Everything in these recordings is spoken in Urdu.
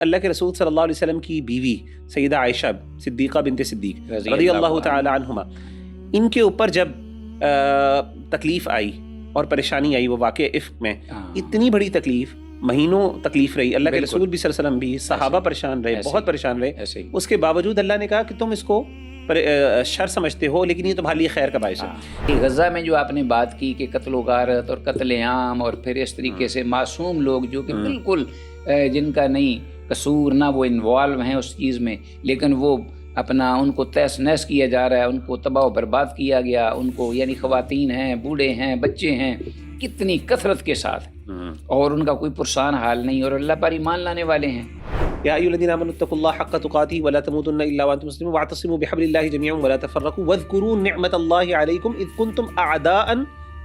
اللہ کے رسول صلی اللہ علیہ وسلم کی بیوی سیدہ عائشہ صدیقہ بنت صدیق رضی اللہ تعالی عنہما، ان کے اوپر جب تکلیف آئی اور پریشانی آئی وہ واقعہ افک میں، اتنی بڑی تکلیف، مہینوں تکلیف رہی، اللہ کے رسول بھی صلی اللہ علیہ وسلم بھی، صحابہ پریشان رہے، بہت پریشان رہے، اس کے باوجود اللہ نے کہا کہ تم اس کو شر سمجھتے ہو لیکن یہ تمہارے لیے خیر کا باعث ہے۔ غزہ میں جو آپ نے بات کی کہ قتل و غارت اور قتل عام اور پھر اس طریقے سے معصوم لوگ جو کہ بالکل جن کا نہیں قصور، نہ وہ انوالو ہیں اس چیز میں، لیکن وہ اپنا ان کو تہس نہس کیا جا رہا ہے، ان کو تباہ و برباد کیا گیا، ان کو یعنی خواتین ہیں، بوڑھے ہیں، بچے ہیں، کتنی کثرت کے ساتھ، اور ان کا کوئی پرسان حال نہیں، اور اللہ پر ایمان لانے والے ہیں۔ یا ایھا الذین آمنوا اتقوا اللہ حق تقاتہ ولا تموتن الا وانتم مسلمون واعتصموا بحبل اللہ جميعا ولا تفرقوا واذکروا نعمت اللہ علیکم اذ کنتم اعداء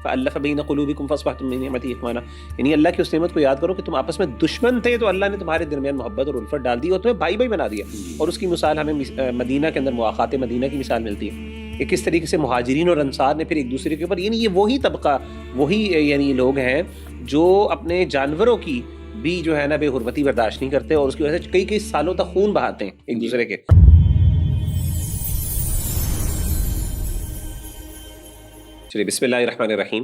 فالف بین قلوبکم فاصبحتم بنعمتہ اخوانا، یعنی اللہ کی اس نعمت کو یاد کرو کہ تم آپس میں دشمن تھے تو اللہ نے تمہارے درمیان محبت اور الفت ڈال دی اور تمہیں بھائی بھائی بنا دیا۔ اور اس کی مثال ہمیں مدینہ کے اندر مواقعات مدینہ کی مثال ملتی ہے کہ کس طریقے سے مہاجرین اور انصار نے پھر ایک دوسرے کے اوپر، یعنی یہ وہی طبقہ، وہی یعنی لوگ ہیں جو اپنے جانوروں کی بھی جو ہے نا بے حرمتی برداشت نہیں کرتے اور اس کی وجہ سے کئی سالوں تک خون بہاتے ہیں ایک دوسرے کے۔ چلیے بسم اللہ الرحمن الرحیم،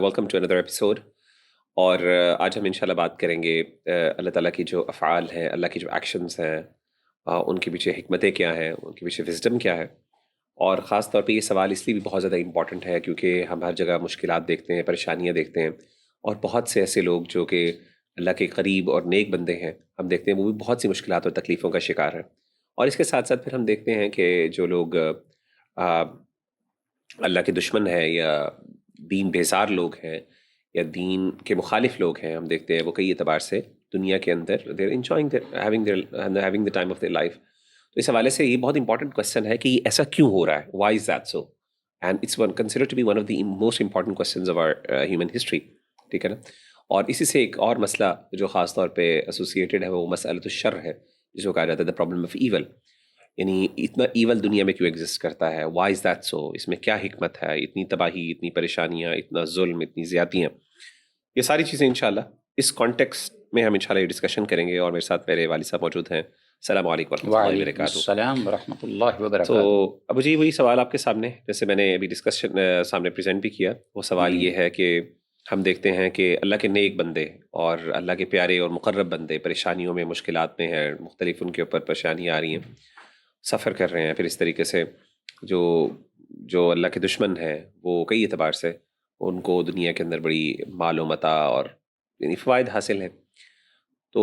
ویلکم ٹو اندر ایپیسوڈ۔ اور آج ہم انشاءاللہ بات کریں گے اللہ تعالیٰ کی جو افعال ہیں، اللہ کی جو ایکشنز ہیں، ان کے پیچھے حکمتیں کیا ہیں، ان کے پیچھے وزڈم کیا ہے۔ اور خاص طور پہ یہ سوال اس لیے بھی بہت زیادہ امپورٹنٹ ہے کیونکہ ہم ہر جگہ مشکلات دیکھتے ہیں، پریشانیاں دیکھتے ہیں، اور بہت سے ایسے لوگ جو کہ اللہ کے قریب اور نیک بندے ہیں، ہم دیکھتے ہیں وہ بھی بہت سی مشکلات اور تکلیفوں کا شکار ہیں۔ اور اس کے ساتھ ساتھ پھر ہم دیکھتے ہیں کہ جو لوگ اللہ کے دشمن ہیں یا دین بیزار لوگ ہیں یا دین کے مخالف لوگ ہیں، ہم دیکھتے ہیں وہ کئی اعتبار سے دنیا کے اندر they're enjoying having the time of their life۔ تو اس حوالے سے یہ بہت امپورٹنٹ کوشچن ہے کہ یہ ایسا کیوں ہو رہا ہے، why is that so؟ and it's considered to be one of the most important questions of our human history، ٹھیک ہے نا۔ اور اسی سے ایک اور مسئلہ جو خاص طور پہ ایسوسیٹڈ ہے وہ مسئلۃ الشر ہے، جس کو کہا جاتا ہے the problem of evil، یعنی اتنا ایول دنیا میں کیوں ایگزسٹ کرتا ہے، وائی از دیٹ سو، اس میں کیا حکمت ہے، اتنی تباہی، اتنی پریشانیاں، اتنا ظلم، اتنی زیادتیاں، یہ ساری چیزیں انشاءاللہ اس کانٹیکسٹ میں ہم انشاءاللہ یہ ڈسکشن کریں گے۔ اور میرے ساتھ میرے والد صاحب موجود ہیں۔ السلام علیکم ورحمۃ اللہ وبرکاتہ۔ السلام ورحمۃ اللہ وبرکاتہ۔ تو ابو جی وہی سوال آپ کے سامنے، جیسے میں نے ابھی ڈسکشن سامنے پریزنٹ بھی کیا، وہ سوال یہ ہے کہ ہم دیکھتے ہیں کہ اللہ کے نیک بندے اور اللہ کے پیارے اور مقرب بندے پریشانیوں میں، مشکلات میں ہیں، مختلف ان کے اوپر پریشانیاں آ رہی ہیں، سفر کر رہے ہیں۔ پھر اس طریقے سے جو اللہ کے دشمن ہیں وہ کئی اعتبار سے ان کو دنیا کے اندر بڑی مال و متاع اور یعنی فوائد حاصل ہیں۔ تو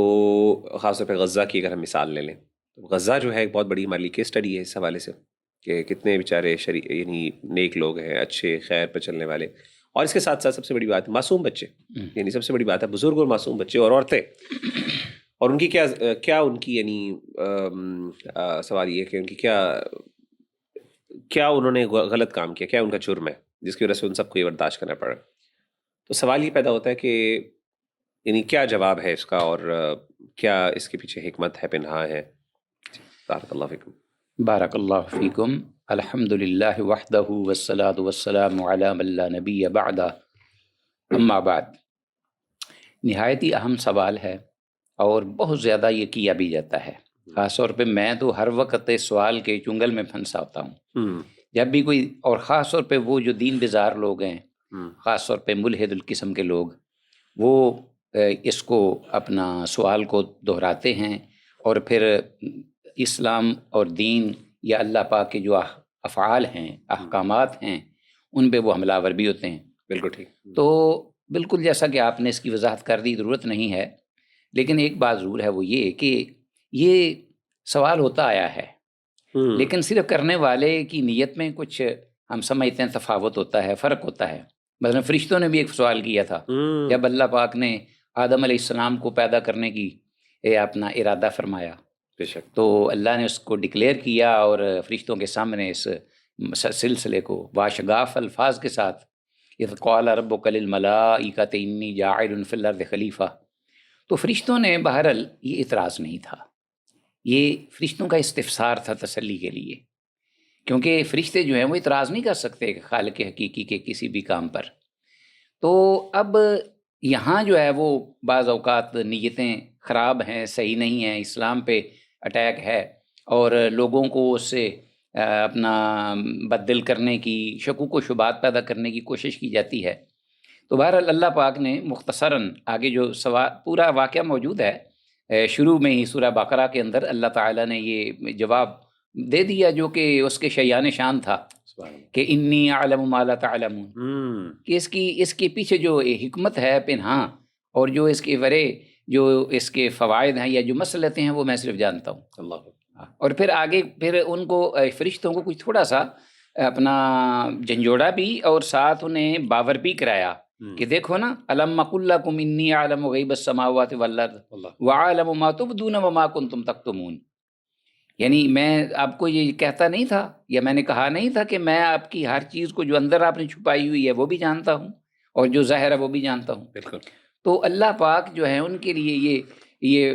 خاص طور پہ غزہ کی اگر ہم مثال لے لیں، تو غزہ جو ہے ایک بہت بڑی ہمارے لیے کیس اسٹڈی ہے اس حوالے سے کہ کتنے بیچارے یعنی نیک لوگ ہیں، اچھے خیر پہ چلنے والے، اور اس کے ساتھ ساتھ سب سے بڑی بات ہے معصوم بچے، یعنی سب سے بڑی بات ہے بزرگ اور معصوم بچے اور عورتیں، اور ان کی کیا ان کی یعنی سوال یہ ہے کہ ان کی کیا انہوں نے غلط کام کیا، کیا ان کا جرم ہے جس کی وجہ سے ان سب کو یہ برداشت کرنا پڑا۔ تو سوال یہ پیدا ہوتا ہے کہ یعنی کیا جواب ہے اس کا، اور کیا اس کے پیچھے حکمت ہے، پنہا ہے۔ بارک اللہ فیکم۔ بارک اللہ فیکم۔ الحمد للہ وحدہ والصلاۃ والسلام علی من لا نبی بعدہ، اما بعد۔ نہایت ہی اہم سوال ہے اور بہت زیادہ یہ کیا بھی جاتا ہے، خاص طور پہ میں تو ہر وقت اس سوال کے چنگل میں پھنسا ہوتا ہوں جب بھی کوئی، اور خاص طور پہ وہ جو دین بیزار لوگ ہیں، خاص طور پہ ملحد القسم کے لوگ، وہ اس کو اپنا سوال کو دہراتے ہیں اور پھر اسلام اور دین یا اللہ پاک کے جو افعال ہیں، احکامات ہیں، ان پہ وہ حملہ آور بھی ہوتے ہیں۔ بالکل ٹھیک۔ تو بالکل جیسا کہ آپ نے اس کی وضاحت کر دی، ضرورت نہیں ہے، لیکن ایک بات ضرور ہے، وہ یہ کہ یہ سوال ہوتا آیا ہے، لیکن صرف کرنے والے کی نیت میں کچھ ہم سمجھتے ہیں تفاوت ہوتا ہے، فرق ہوتا ہے۔ مثلا فرشتوں نے بھی ایک سوال کیا تھا جب اللہ پاک نے آدم علیہ السلام کو پیدا کرنے کی اپنا ارادہ فرمایا، تو اللہ نے اس کو ڈکلیئر کیا اور فرشتوں کے سامنے اس سلسلے کو باشگاف الفاظ کے ساتھ، اذ قال ربک للملائکۃ انی جاعل فی الارض خلیفہ۔ تو فرشتوں نے بہرحال یہ اعتراض نہیں تھا، یہ فرشتوں کا استفسار تھا تسلی کے لیے، کیونکہ فرشتے جو ہیں وہ اعتراض نہیں کر سکتے کہ خالق حقیقی کے کسی بھی کام پر۔ تو اب یہاں جو ہے وہ بعض اوقات نیتیں خراب ہیں، صحیح نہیں ہیں، اسلام پہ اٹیک ہے اور لوگوں کو اس سے اپنا بدل کرنے کی، شکوک و شبہات پیدا کرنے کی کوشش کی جاتی ہے۔ تو بہرحال اللہ پاک نے مختصراً آگے جو پورا واقعہ موجود ہے، شروع میں ہی سورہ بقرہ کے اندر اللہ تعالیٰ نے یہ جواب دے دیا جو کہ اس کے شیان شان تھا کہ انی اعلم ما لا تعلمون، کہ اس کے پیچھے جو حکمت ہے پنہاں اور جو اس کے ورے جو اس کے فوائد ہیں یا جو مسئلتیں ہیں وہ میں صرف جانتا ہوں۔ اللہ، اور پھر آگے پھر ان کو فرشتوں کو کچھ تھوڑا سا اپنا جھنجھوڑا بھی اور ساتھ انہیں باور بھی کرایا کہ دیکھو نا، الم اقل لکم انی اعلم غیب السماوات والارض واعلم ما تبدون وما کنتم تکتمون، یعنی میں آپ کو یہ کہتا نہیں تھا یا میں نے کہا نہیں تھا کہ میں آپ کی ہر چیز کو جو اندر آپ نے چھپائی ہوئی ہے وہ بھی جانتا ہوں اور جو ظاہر ہے وہ بھی جانتا ہوں۔ بالکل۔ تو اللہ پاک جو ہے ان کے لیے یہ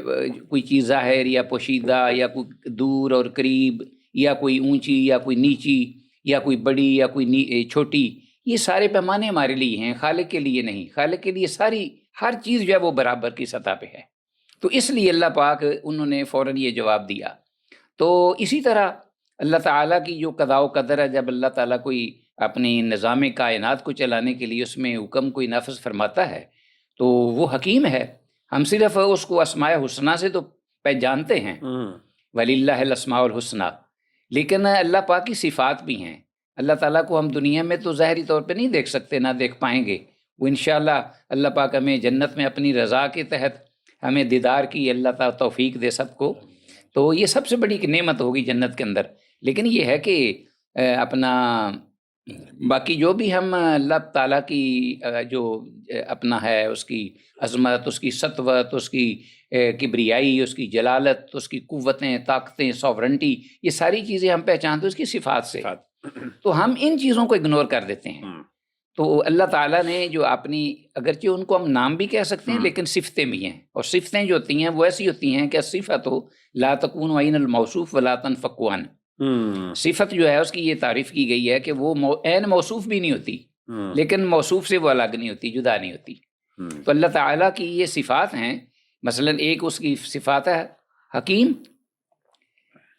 کوئی چیز ظاہر یا پوشیدہ یا کوئی دور اور قریب یا کوئی اونچی یا کوئی نیچی یا کوئی بڑی یا کوئی چھوٹی، یہ سارے پیمانے ہمارے لیے ہیں، خالق کے لیے نہیں۔ خالق کے لیے ساری ہر چیز جو ہے وہ برابر کی سطح پہ ہے، تو اس لیے اللہ پاک انہوں نے فوراً یہ جواب دیا۔ تو اسی طرح اللہ تعالیٰ کی جو قضاء و قدر ہے، جب اللہ تعالیٰ کوئی اپنی نظام کائنات کو چلانے کے لیے اس میں حکم کوئی نافذ فرماتا ہے تو وہ حکیم ہے۔ ہم صرف اس کو اسماء الحسنیٰ سے تو پہچانتے ہیں، وَلِلَّهِ الْأَسْمَاءُ الْحُسْنَىٰ، لیکن اللہ پاک کی صفات بھی ہیں۔ اللہ تعالیٰ کو ہم دنیا میں تو ظاہری طور پہ نہیں دیکھ سکتے، نہ دیکھ پائیں گے، وہ انشاءاللہ اللہ پاک ہمیں جنت میں اپنی رضا کے تحت ہمیں دیدار کی اللہ تعالیٰ توفیق دے سب کو، تو یہ سب سے بڑی نعمت ہوگی جنت کے اندر۔ لیکن یہ ہے کہ اپنا باقی جو بھی ہم اللہ تعالیٰ کی جو اپنا ہے اس کی عظمت، اس کی سطوت، اس کی کبریائی، اس کی جلالت، اس کی قوتیں، طاقتیں، سوورنٹی، یہ ساری چیزیں ہم پہچانتے ہیں اس کی صفات سے، تو ہم ان چیزوں کو اگنور کر دیتے ہیں۔ تو اللہ تعالیٰ نے جو اپنی، اگرچہ ان کو ہم نام بھی کہہ سکتے ہیں لیکن صفتیں بھی ہیں، اور صفتیں جو ہوتی ہیں وہ ایسی ہوتی ہیں کہ صفت ہو لا تکون عین الموصوف ولا تنفک عنہ، صفت جو ہے اس کی یہ تعریف کی گئی ہے کہ وہ عین موصوف بھی نہیں ہوتی لیکن موصوف سے وہ الگ نہیں ہوتی، جدا نہیں ہوتی۔ تو اللہ تعالیٰ کی یہ صفات ہیں، مثلا ایک اس کی صفات ہے حکیم،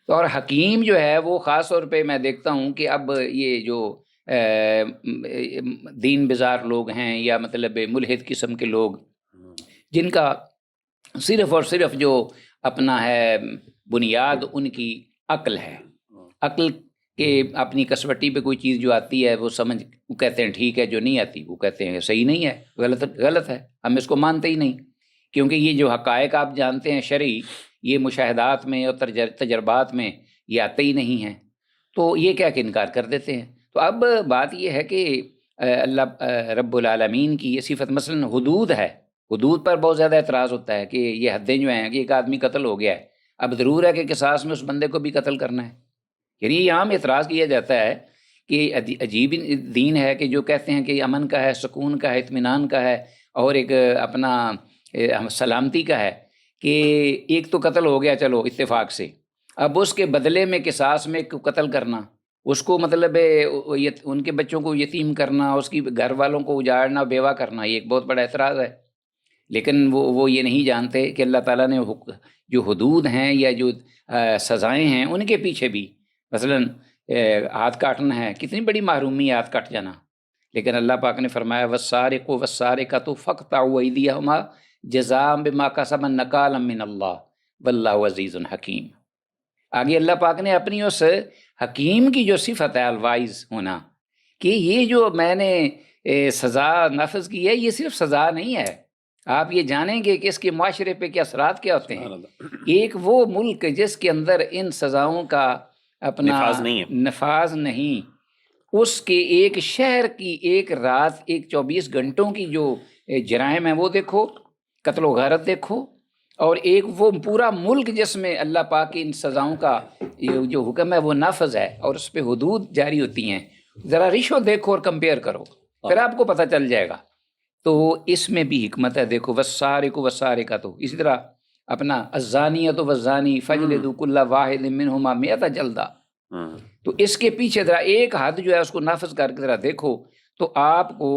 اور حکیم جو ہے وہ خاص طور پہ میں دیکھتا ہوں کہ اب یہ جو دین بیزار لوگ ہیں یا مطلب ملحد قسم کے لوگ، جن کا صرف اور صرف جو اپنا ہے بنیاد ان کی عقل ہے، عقل کے اپنی کسوٹی پہ کوئی چیز جو آتی ہے وہ وہ کہتے ہیں ٹھیک ہے، جو نہیں آتی وہ کہتے ہیں صحیح نہیں ہے، غلط ہے، ہم اس کو مانتے ہی نہیں، کیونکہ یہ جو حقائق آپ جانتے ہیں شرعی، یہ مشاہدات میں اور تجربات میں یہ آتے ہی نہیں ہیں، تو یہ کیا کہ انکار کر دیتے ہیں۔ تو اب بات یہ ہے کہ اللہ رب العالمین کی یہ صفت، مثلا حدود ہے، حدود پر بہت زیادہ اعتراض ہوتا ہے کہ یہ حدیں جو ہیں کہ ایک آدمی قتل ہو گیا ہے، اب ضرور ہے کہ قصاص میں اس بندے کو بھی قتل کرنا ہے، یعنی یہ عام اعتراض کیا جاتا ہے کہ عجیب دین ہے کہ جو کہتے ہیں کہ امن کا ہے، سکون کا ہے، اطمینان کا ہے، اور ایک اپنا سلامتی کا ہے، کہ ایک تو قتل ہو گیا چلو اتفاق سے، اب اس کے بدلے میں قصاص میں قتل کرنا، اس کو مطلب ان کے بچوں کو یتیم کرنا، اس کی گھر والوں کو اجاڑنا، بیوہ کرنا، یہ ایک بہت بڑا اعتراض ہے۔ لیکن وہ یہ نہیں جانتے کہ اللہ تعالیٰ نے جو حدود ہیں یا جو سزائیں ہیں ان کے پیچھے بھی، مثلا ہاتھ کاٹنا ہے، کتنی بڑی محرومی ہے ہاتھ کٹ جانا، لیکن اللہ پاک نے فرمایا والسارق والسارقۃ فاقطعوا ایدیہما جزاء بما کسبا نکالا من اللہ واللہ عزیز حکیم۔ آگے اللہ پاک نے اپنی اس حکیم کی جو صفت ہے الوائز ہونا، کہ یہ جو میں نے سزا نافذ کی ہے یہ صرف سزا نہیں ہے، آپ یہ جانیں گے کہ اس کے معاشرے پہ کیا اثرات کیا ہوتے ہیں۔ ایک وہ ملک جس کے اندر ان سزاؤں کا اپنا نفاذ نہیں، اس کے ایک شہر کی ایک رات، ایک 24 گھنٹوں کی جو جرائم ہیں وہ دیکھو، قتل و غارت دیکھو، اور ایک وہ پورا ملک جس میں اللہ پاک کی ان سزاؤں کا جو حکم ہے وہ نافذ ہے اور اس پہ حدود جاری ہوتی ہیں، ذرا ریشو دیکھو اور کمپیئر کرو، پھر آپ کو پتہ چل جائے گا۔ تو اس میں بھی حکمت ہے، دیکھو والسارق والسارقۃ، اسی طرح اپنا الزانیۃ والزانی فاجلدوا کل واحد منہما 100 جلدہ، تو اس کے پیچھے ذرا ایک حد جو ہے اس کو نافذ کر کے ذرا دیکھو تو آپ کو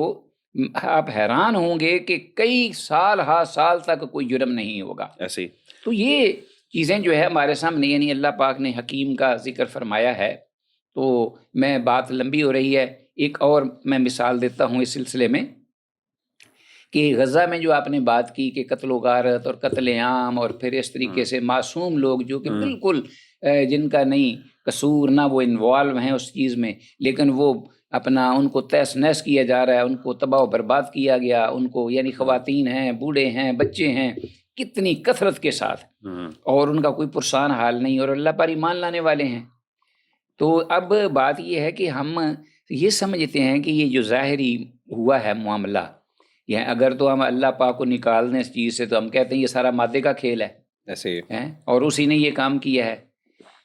آپ حیران ہوں گے کہ کئی سال سال تک کوئی جرم نہیں ہوگا. ایسے ہی. تو یہ چیزیں جو ہے ہمارے سامنے، یعنی اللہ پاک نے حکیم کا ذکر فرمایا ہے. تو میں بات لمبی ہو رہی ہے، ایک اور میں مثال دیتا ہوں اس سلسلے میں کہ غزہ میں جو آپ نے بات کی کہ قتل و غارت اور قتل عام، اور پھر اس طریقے سے معصوم لوگ جو کہ بالکل جن کا نہیں قصور، نہ وہ انوالو ہیں اس چیز میں، لیکن وہ اپنا ان کو تہس نہس کیا جا رہا ہے، ان کو تباہ و برباد کیا گیا، ان کو یعنی خواتین ہیں، بوڑھے ہیں، بچے ہیں، کتنی کثرت کے ساتھ، اور ان کا کوئی پرسان حال نہیں، اور اللہ پر ایمان لانے والے ہیں. تو اب بات یہ ہے کہ ہم یہ سمجھتے ہیں کہ یہ جو ظاہری ہوا ہے معاملہ، یہ اگر تو ہم اللہ پاک کو نکال دیں اس چیز سے تو ہم کہتے ہیں یہ سارا مادے کا کھیل ہے ایسے اور اسی نے یہ کام کیا ہے.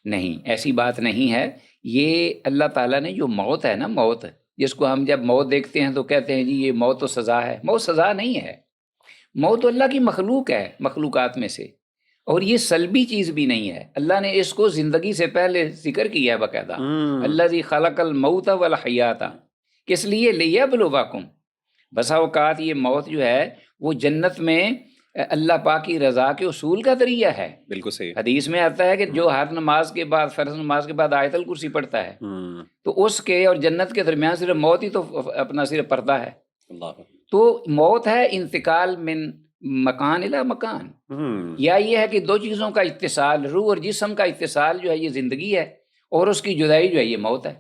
نہیں، ایسی بات نہیں ہے. یہ اللہ تعالیٰ نے جو موت ہے نا، موت جس کو ہم جب موت دیکھتے ہیں تو کہتے ہیں جی یہ موت تو سزا ہے. موت سزا نہیں ہے، موت تو اللہ کی مخلوق ہے، مخلوقات میں سے، اور یہ سلبی چیز بھی نہیں ہے. اللہ نے اس کو زندگی سے پہلے ذکر کیا ہے باقاعدہ، الذی خلق الموت والحیات، کس لیے؟ لیبلواکم. بسا اوقات یہ موت جو ہے وہ جنت میں اللہ پاک کی رضا کے اصول کا ذریعہ ہے. بالکل صحیح. حدیث میں آتا ہے کہ جو ہر نماز کے بعد، فرض نماز کے بعد آیت الکرسی پڑھتا ہے تو اس کے اور جنت کے درمیان صرف موت ہی تو اپنا صرف پردہ ہے. تو موت ہے انتقال من مکان الی مکان، یا یہ ہے کہ دو چیزوں کا اتصال، روح اور جسم کا اتصال جو ہے یہ زندگی ہے، اور اس کی جدائی جو ہے یہ موت ہے.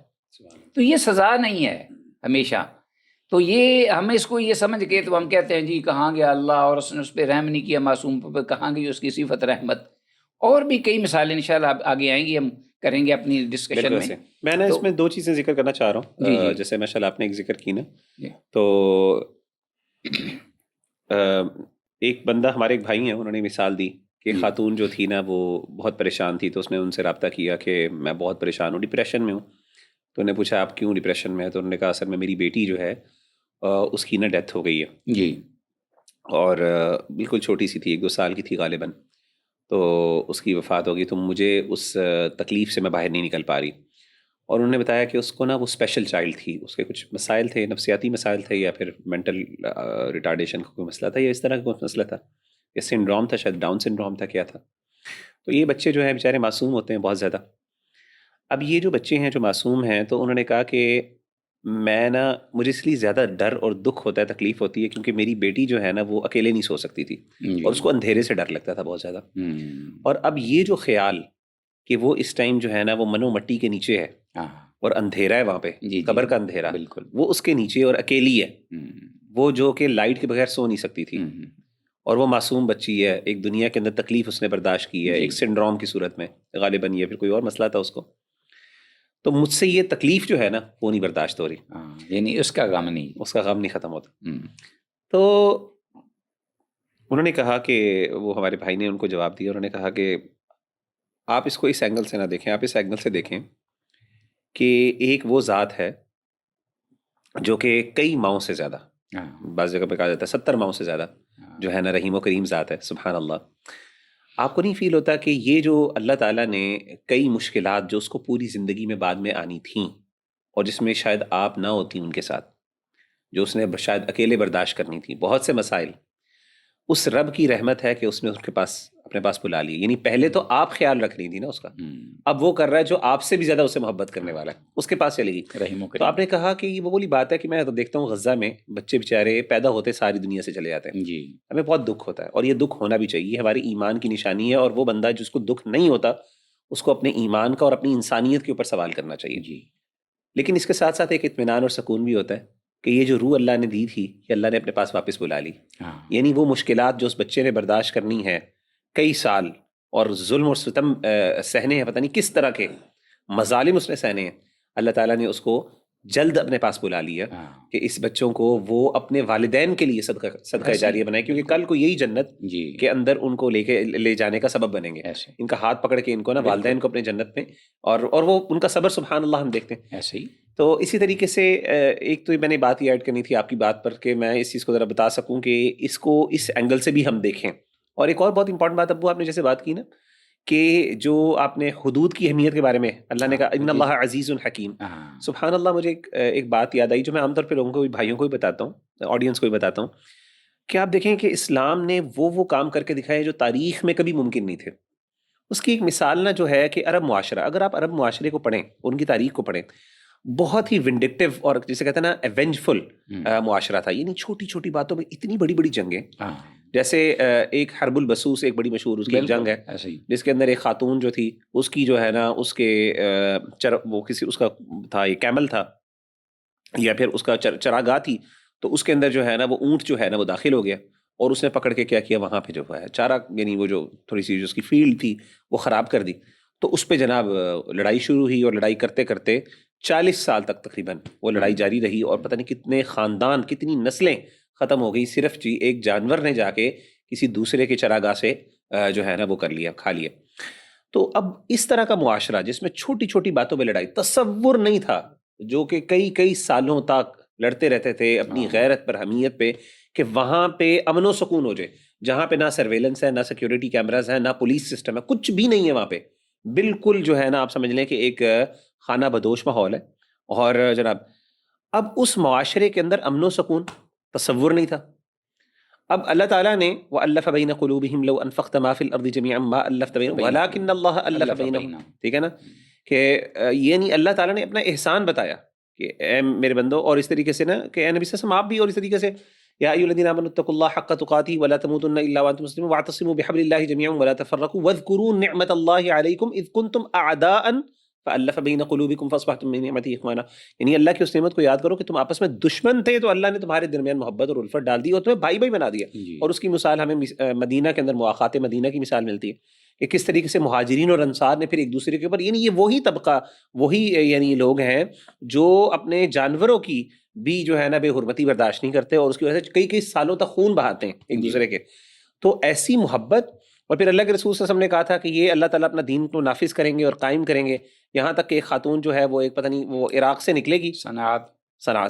تو یہ سزا نہیں ہے ہمیشہ. تو یہ ہم اس کو یہ سمجھ کے تو ہم کہتے ہیں جی کہاں گیا اللہ، اور اس نے اس پہ رحم نہیں کیا معصوم پہ، کہاں گئی اس کی صفت رحمت. اور بھی کئی مثالیں انشاءاللہ آگے آئیں گی، ہم کریں گے اپنی ڈسکشن میں. میں نے اس میں دو چیزیں ذکر کرنا چاہ رہا ہوں. جیسے ماشاءاللہ آپ نے ایک ذکر کی نا، تو ایک بندہ، ہمارے ایک بھائی ہیں، انہوں نے مثال دی کہ خاتون جو تھی نا وہ بہت پریشان تھی، تو اس نے ان سے رابطہ کیا کہ میں بہت پریشان ہوں، ڈپریشن میں ہوں. تو انہوں نے پوچھا آپ کیوں ڈپریشن میں ہے؟ تو انہوں نے کہا اصل میں میری بیٹی جو ہے اس کی نا ڈیتھ ہو گئی ہے جی، اور بالکل چھوٹی سی تھی، 1-2 سال کی تھی غالباً. تو اس کی وفات ہو گئی، تو مجھے اس تکلیف سے میں باہر نہیں نکل پا رہی. اور انہوں نے بتایا کہ اس کو نا وہ اسپیشل چائلڈ تھی، اس کے کچھ مسائل تھے، نفسیاتی مسائل تھے، یا پھر مینٹل ریٹارڈیشن کا کوئی مسئلہ تھا، یا اس طرح کا کوئی مسئلہ تھا، یا سنڈروم تھا، شاید ڈاؤن سنڈروم تھا، کیا تھا. تو یہ بچے جو ہیں بیچارے معصوم ہوتے ہیں بہت زیادہ. اب یہ جو بچے ہیں جو معصوم ہیں، تو انہوں نے کہا کہ میں نا، مجھے اس لیے زیادہ ڈر اور دکھ ہوتا ہے، تکلیف ہوتی ہے، کیونکہ میری بیٹی جو ہے نا وہ اکیلے نہیں سو سکتی تھی، اور اس کو اندھیرے سے ڈر لگتا تھا بہت زیادہ. اور اب یہ جو خیال کہ وہ اس ٹائم جو ہے نا وہ منو مٹی کے نیچے ہے اور اندھیرا ہے وہاں پہ، قبر کا اندھیرا، بالکل وہ اس کے نیچے اور اکیلی ہے، وہ جو کہ لائٹ کے بغیر سو نہیں سکتی تھی، اور وہ معصوم بچی ہے، ایک دنیا کے اندر تکلیف اس نے برداشت کی ہے، ایک سنڈروم کی صورت میں غالباً، یہ پھر کوئی اور مسئلہ تھا اس کو. تو مجھ سے یہ تکلیف جو ہے نا وہ نہیں برداشت ہو رہی، یعنی اس کا غم نہیں، اس کا غم نہیں ختم ہوتا. تو انہوں نے کہا کہ وہ ہمارے بھائی نے ان کو جواب دیا، انہوں نے کہا کہ آپ اس کو اس اینگل سے نہ دیکھیں، آپ اس اینگل سے دیکھیں کہ ایک وہ ذات ہے جو کہ کئی ماؤں سے زیادہ، بعض جگہ پہ کہا جاتا ہے 70 ماؤں سے زیادہ جو ہے نا رحیم و کریم ذات ہے. سبحان اللہ. آپ کو نہیں فیل ہوتا کہ یہ جو اللہ تعالیٰ نے کئی مشکلات جو اس کو پوری زندگی میں بعد میں آنی تھیں، اور جس میں شاید آپ نہ ہوتی ان کے ساتھ، جو اس نے شاید اکیلے برداشت کرنی تھی، بہت سے مسائل، اس رب کی رحمت ہے کہ اس نے اس کے پاس اپنے پاس بلا لی. یعنی پہلے تو آپ خیال رکھ رہی تھی نا اس کا، اب وہ کر رہا ہے جو آپ سے بھی زیادہ اسے محبت کرنے والا ہے، اس کے پاس چلے گی. تو آپ نے کہا کہ یہ وہ والی بات ہے کہ میں تو دیکھتا ہوں غزہ میں بچے بیچارے پیدا ہوتے ساری دنیا سے چلے جاتے ہیں، ہمیں بہت دکھ ہوتا ہے، اور یہ دکھ ہونا بھی چاہیے، ہمارے ایمان کی نشانی ہے. اور وہ بندہ جس کو دکھ نہیں ہوتا اس کو اپنے ایمان کا اور اپنی انسانیت کے اوپر سوال کرنا چاہیے. لیکن اس کے ساتھ ساتھ ایک اطمینان اور سکون بھی ہوتا ہے کہ یہ جو روح اللہ نے دی تھی کہ اللہ نے اپنے پاس واپس بلا لی. یعنی وہ مشکلات جو اس بچے نے برداشت کرنی ہے کئی سال، اور ظلم اور ستم سہنے ہیں، پتہ نہیں کس طرح کے مظالم اس نے سہنے ہیں، اللہ تعالیٰ نے اس کو جلد اپنے پاس بلا لیا کہ اس بچوں کو وہ اپنے والدین کے لیے صدقہ جاریہ بنائے، کیونکہ کل کو یہی جنت کے اندر ان کو لے جانے کا سبب بنیں گے. ان کا ہاتھ پکڑ کے ان کو نا والدین کو اپنے جنت میں، اور وہ ان کا صبر سبحان اللہ ہم دیکھتے ہیں. ایسے ہی تو اسی طریقے سے ایک تو میں نے بات یہ ایڈ کرنی تھی آپ کی بات پر کہ میں اس چیز کو ذرا بتا سکوں کہ اس کو اس اینگل سے بھی ہم دیکھیں. اور ایک اور بہت امپورٹنٹ بات ابو آپ نے جیسے بات کی نا کہ جو آپ نے حدود کی اہمیت کے بارے میں اللہ نے کہا ان اللہ عزیز حکیم، سبحان اللہ، مجھے ایک بات یاد آئی جو میں عام طور پہ لوگوں کو بھی، بھائیوں کو بھی بتاتا ہوں، آڈینس کو بھی بتاتا ہوں، کہ آپ دیکھیں کہ اسلام نے وہ کام کر کے دکھائے جو تاریخ میں کبھی ممکن نہیں تھے۔ اس کی ایک مثال نا جو ہے کہ عرب معاشرہ، اگر آپ عرب معاشرے کو پڑھیں، ان کی تاریخ کو پڑھیں، بہت ہی ونڈکٹیو اور جسے کہتے ہیں نا ایونجفل معاشرہ تھا، یعنی چھوٹی چھوٹی باتوں میں اتنی بڑی بڑی جنگیں، جیسے ایک حرب البسوس ایک بڑی مشہور اس کی ایک جنگ ہے جس کے اندر ایک خاتون جو تھی، اس کی جو ہے نا اس کے وہ کسی اس کا تھا، ایک کیمل تھا یا پھر اس کا چراگاہ تھی، تو اس کے اندر جو ہے نا وہ اونٹ جو ہے نا وہ داخل ہو گیا اور اس نے پکڑ کے کیا کیا، وہاں پہ جو ہے چارہ، یعنی وہ جو تھوڑی سی جو اس کی فیلڈ تھی وہ خراب کر دی، تو اس پہ جناب لڑائی شروع ہوئی، اور لڑائی کرتے کرتے 40 سال تک تقریباً وہ لڑائی جاری رہی، اور پتہ نہیں کتنے خاندان، کتنی نسلیں ختم ہو گئی، صرف جی ایک جانور نے جا کے کسی دوسرے کے چراگاہ سے جو ہے نا وہ کر لیا، کھا لیا۔ تو اب اس طرح کا معاشرہ جس میں چھوٹی چھوٹی باتوں پہ لڑائی، تصور نہیں تھا، جو کہ کئی سالوں تک لڑتے رہتے تھے اپنی غیرت پر، حمیت پہ، کہ وہاں پہ امن و سکون ہو جائے، جہاں پہ نہ سرویلنس ہے، نہ سیکیورٹی کیمراز ہیں، نہ پولیس سسٹم ہے، کچھ بھی نہیں ہے وہاں پہ، بالکل جو ہے نا آپ سمجھ لیں کہ ایک خانہ بدوش ماحول ہے۔ اور جناب اب اس معاشرے کے اندر امن و سکون تصور نہیں تھا۔ اب اللہ تعالیٰ نے وَأَلَّفَ بَيْنَ قُلُوبِهِمْ لَوْ أَنفَقْتَ مَا فِي الْأَرْضِ جَمِيعًا مَا أَلَّفْتَ بَيْنَهُمْ وَلَٰكِنَّ اللَّهَ أَلَّفَ بَيْنَهُمْ، ٹھیک ہے نا، کہ یعنی اللہ تعالیٰ نے اپنا احسان بتایا کہ اے میرے بندو، اور اس طریقے سے نا کہ اے نبی صلی اللہ علیہ وسلم آپ بھی، اور اس طریقے سے یا ایھا الذین آمنوا اتقوا اللہ حق تقاتہ ولا تموتن الا وانتم مسلمون واعتصموا بحبل اللہ جميعا ولا تفرقوا واذکروا نعمت اللہ علیکم اذ کنتم اعداء فالف بین قلوبکم فاصبحتم بنعمتہ اخوانا، یعنی اللہ کی اس نعمت کو یاد کرو کہ تم آپس میں دشمن تھے تو اللہ نے تمہارے درمیان محبت اور الفت ڈال دی اور تمہیں بھائی بھائی بنا دیا۔ اور اس کی مثال ہمیں مدینہ کے اندر مواخات مدینہ کی مثال ملتی ہے کہ کس طریقے سے مہاجرین اور انصار نے پھر ایک دوسرے کے اوپر، یعنی یہ وہی طبقہ، وہی یعنی لوگ ہیں جو اپنے جانوروں کی بھی جو ہے نا بے حرمتی برداشت نہیں کرتے، اور اس کی وجہ سے کئی سالوں تک خون بہاتے ہیں ایک دوسرے کے۔ تو ایسی محبت، اور پھر اللہ کے رسول صلی اللہ علیہ وسلم نے کہا تھا کہ یہ اللہ تعالیٰ اپنا دین کو نافذ کریں گے اور قائم کریں گے، یہاں تک کہ ایک خاتون جو ہے وہ ایک پتہ نہیں وہ عراق سے نکلے گی، صنعاء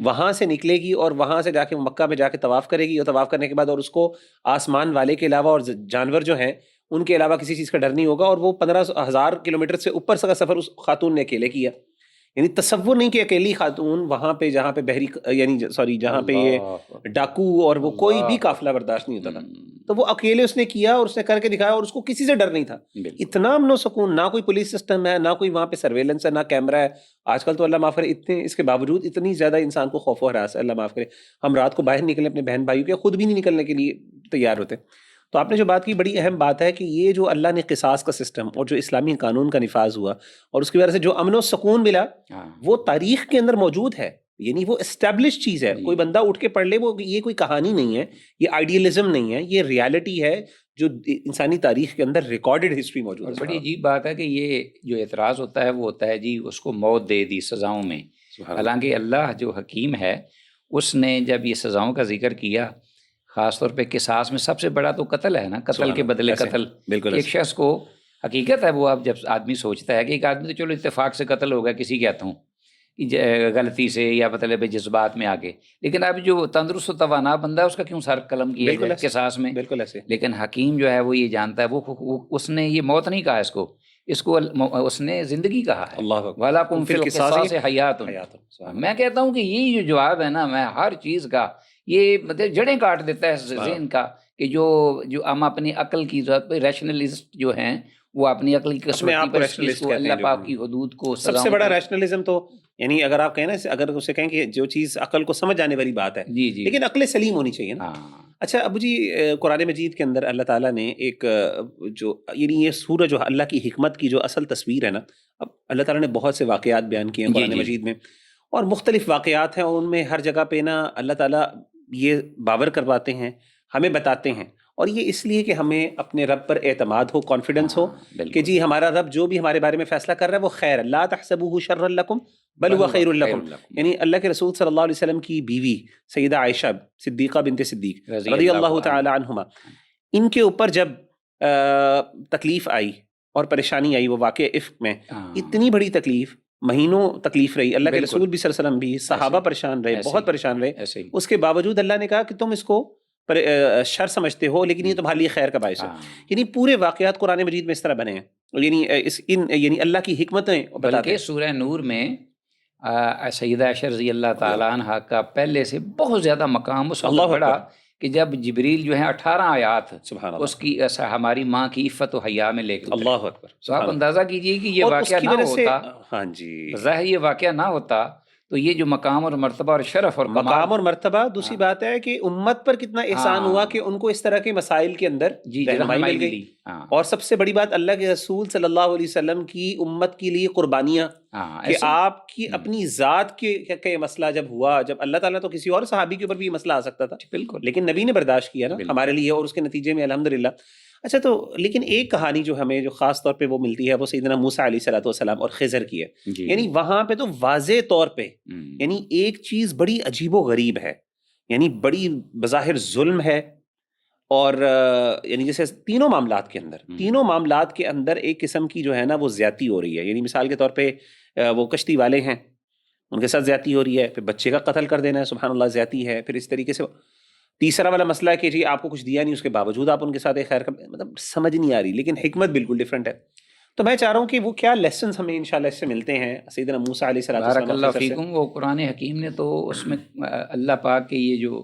وہاں سے نکلے گی، اور وہاں سے جا کے مکہ میں جا کے طواف کرے گی، اور طواف کرنے کے بعد اور اس کو آسمان والے کے علاوہ اور جانور جو ہیں ان کے علاوہ کسی چیز کا ڈر نہیں ہوگا، اور وہ 15,000 کلومیٹر سے اوپر کا سفر اس خاتون نے اکیلے کیا، یعنی تصور نہیں کہ اکیلی خاتون وہاں پہ جہاں پہ بحری، یعنی سوری جہاں پہ یہ ڈاکو اور وہ کوئی بھی قافلہ برداشت نہیں ہوتا تھا، تو وہ اکیلے اس نے کیا اور اس نے کر کے دکھایا، اور اس کو کسی سے ڈر نہیں تھا، اتنا امن و سکون، نہ کوئی پولیس سسٹم ہے، نہ کوئی وہاں پہ سرویلنس ہے، نہ کیمرہ ہے۔ آج کل تو اللہ معاف کرے اتنے، اس کے باوجود اتنی زیادہ انسان کو خوف و ہراس ہے، اللہ معاف کرے، ہم رات کو باہر نکلیں اپنے بہن بھائیوں کے، خود بھی نہیں نکلنے کے لیے تیار ہوتے۔ تو آپ نے جو بات کی بڑی اہم بات ہے کہ یہ جو اللہ نے قصاص کا سسٹم اور جو اسلامی قانون کا نفاذ ہوا اور اس کی وجہ سے جو امن و سکون ملا، وہ تاریخ کے اندر موجود ہے، یعنی وہ اسٹیبلش چیز ہے، کوئی بندہ اٹھ کے پڑھ لے، وہ یہ کوئی کہانی نہیں ہے، یہ آئیڈیلزم نہیں ہے، یہ ریالٹی ہے جو انسانی تاریخ کے اندر ریکارڈڈ ہسٹری موجود ہے۔ بڑی عجیب بات ہے کہ یہ جو اعتراض ہوتا ہے وہ ہوتا ہے جی اس کو موت دے دی سزاؤں میں، حالانکہ اللہ جو حکیم ہے اس نے جب یہ سزاؤں کا ذکر کیا، خاص طور پہ قصاص میں سب سے بڑا تو قتل ہے نا، قتل کے بدلے قتل، ایک شخص کو، حقیقت ہے وہ، اب جب آدمی سوچتا ہے کہ ایک آدمی تو چلو اتفاق سے قتل ہو گیا، کسی کہتا ہوں غلطی سے یا مطلب جذبات میں آگے، لیکن اب جو تندرست و توانا بندہ ہے اس کا کیوں سر قلم کیا جائے قصاص میں؟ بالکل ایسے۔ لیکن حکیم جو ہے وہ یہ جانتا ہے، وہ اس نے یہ موت نہیں کہا اس کو اس نے زندگی کہا ہے، وَلَكُمْ فِي الْقِصَاصِ حَيَاتٌ۔ میں کہتا ہوں کہ یہ جو جواب ہے نا، میں ہر چیز کا یہ مطلب جڑیں کاٹ دیتا ہے ذہن کا، کہ جو ہم اپنی عقل کی ضرورت پہ ریشنلسٹ جو ہیں وہ اپنی عقل کی قسمتی پر اس چیز کو، اللہ پاک کی حدود کو، سب سے بڑا ریشنلزم تو یعنی اگر آپ کہیں نا، اگر اسے کہیں کہ جو چیز عقل کو سمجھ آنے والی بات ہے، جی لیکن عقل سلیم ہونی چاہیے نا۔ اچھا ابو جی، قرآن مجید کے اندر اللہ تعالیٰ نے ایک جو یعنی یہ سورہ جو اللہ کی حکمت کی جو اصل تصویر ہے نا، اب اللہ تعالیٰ نے بہت سے واقعات بیان کیے ہیں قرآن مجید میں، اور مختلف واقعات ہیں، اور ان میں ہر جگہ پہ نا اللہ تعالیٰ یہ باور کرواتے ہیں، ہمیں بتاتے ہیں، اور یہ اس لیے کہ ہمیں اپنے رب پر اعتماد ہو، کانفیڈنس ہو کہ جی ہمارا رب جو بھی ہمارے بارے میں فیصلہ کر رہا ہے وہ خیر ہے، لا تحسبوہ شرا لکم بل هو خیر لکم، یعنی اللہ کے رسول صلی اللہ علیہ وسلم کی بیوی سیدہ عائشہ صدیقہ بنت صدیق رضی اللہ تعالی عنہما، ان کے اوپر جب تکلیف آئی اور پریشانی آئی، وہ واقعہ افک میں اتنی بڑی تکلیف، مہینوں تکلیف رہی، اللہ کے رسول بھی صلی اللہ علیہ وسلم بھی، صحابہ پریشان رہے، بہت پریشان رہے، اس کے باوجود اللہ نے کہا کہ تم اس کو پر شر سمجھتے ہو، لیکن یہ تمہارے لیے خیر کا باعث ہے. یعنی پورے واقعات قرآن مجید میں اس طرح بنے ہیں، یعنی اللہ کی حکمتیں بتاتے بلکہ ہیں. سورہ نور میں سیدہ عائشہ رضی اللہ تعالیٰ عنہ کا پہلے سے بہت زیادہ مقام اس وقت بڑا کہ جب جبریل جو ہے 18 آیات سبحان اللہ اس کی ہماری ماں کی عفت و حیا میں لے کے اترے. اللہ اکبر. تو آپ اندازہ کیجئے کہ یہ واقعہ نہ ہوتا، ہاں جی، ظاہر یہ واقعہ نہ ہوتا تو یہ جو مقام اور مرتبہ اور شرف اور مقام اور مرتبہ. دوسری بات ہے کہ امت پر کتنا احسان ہوا کہ ان کو اس طرح کے مسائل کے اندر رہنمائی مل گئی. اور سب سے بڑی بات اللہ کے رسول صلی اللہ علیہ وسلم کی امت کے لیے قربانیاں، کہ آپ کی اپنی ذات کے مسئلہ جب ہوا، جب اللہ تعالیٰ تو کسی اور صحابی کے اوپر بھی یہ مسئلہ آ سکتا تھا بالکل، لیکن نبی نے برداشت کیا نا ہمارے لیے، اور اس کے نتیجے میں الحمدللہ. اچھا، تو لیکن ایک کہانی جو ہمیں جو خاص طور پہ وہ ملتی ہے وہ سیدنا موسیٰ علیہ السلام اور خضر کی ہے. یعنی وہاں پہ تو واضح طور پہ یعنی ایک چیز بڑی عجیب و غریب ہے، یعنی بڑی بظاہر ظلم ہے. اور یعنی جیسے تینوں معاملات کے اندر ایک قسم کی جو ہے نا وہ زیادتی ہو رہی ہے. یعنی مثال کے طور پہ وہ کشتی والے ہیں، ان کے ساتھ زیادتی ہو رہی ہے، پھر بچے کا قتل کر دینا ہے، سبحان اللہ، زیادتی ہے. پھر اس طریقے سے تیسرا والا مسئلہ ہے کہ جی آپ کو کچھ دیا نہیں، اس کے باوجود آپ ان کے ساتھ ایک خیر کا، مطلب سمجھ نہیں آ رہی، لیکن حکمت بالکل ڈفرینٹ ہے. تو میں چاہ رہا ہوں کہ وہ کیا لیسنز ہمیں انشاءاللہ اس سے ملتے ہیں سیدنا موسیٰ علیہ السلام. بارک اللہ فیکم. وہ قرآن حکیم نے تو اس میں اللہ پاک کے یہ جو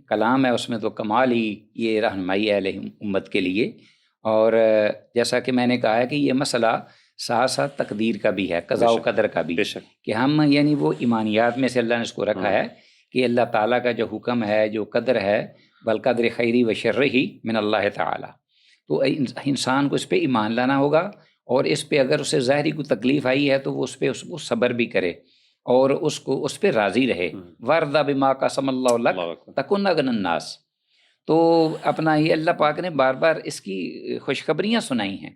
کلام ہے اس میں تو کمال ہی یہ رہنمائی ہے اہل امت کے لیے. اور جیسا کہ میں نے کہا ہے کہ یہ مسئلہ ساتھ ساتھ تقدیر کا بھی ہے، قضاء و قدر کا بھی، کہ ہم یعنی وہ ایمانیات میں سے اللہ نے اس کو رکھا ہے کہ اللہ تعالیٰ کا جو حکم ہے، جو قدر ہے، بالقدر خیری و شرہی من اللہ تعالیٰ، تو انسان کو اس پہ ایمان لانا ہوگا. اور اس پہ اگر اسے ظاہری کوئی تکلیف آئی ہے تو وہ اس پہ صبر بھی کرے اور اس پہ راضی رہے. وَارْضَ بِمَا قَسَمَ اللَّهُ لَكَ تَكُنْ أَغْنَى النَّاسِ. تو اپنا یہ اللہ پاک نے بار بار اس کی خوشخبریاں سنائی ہیں.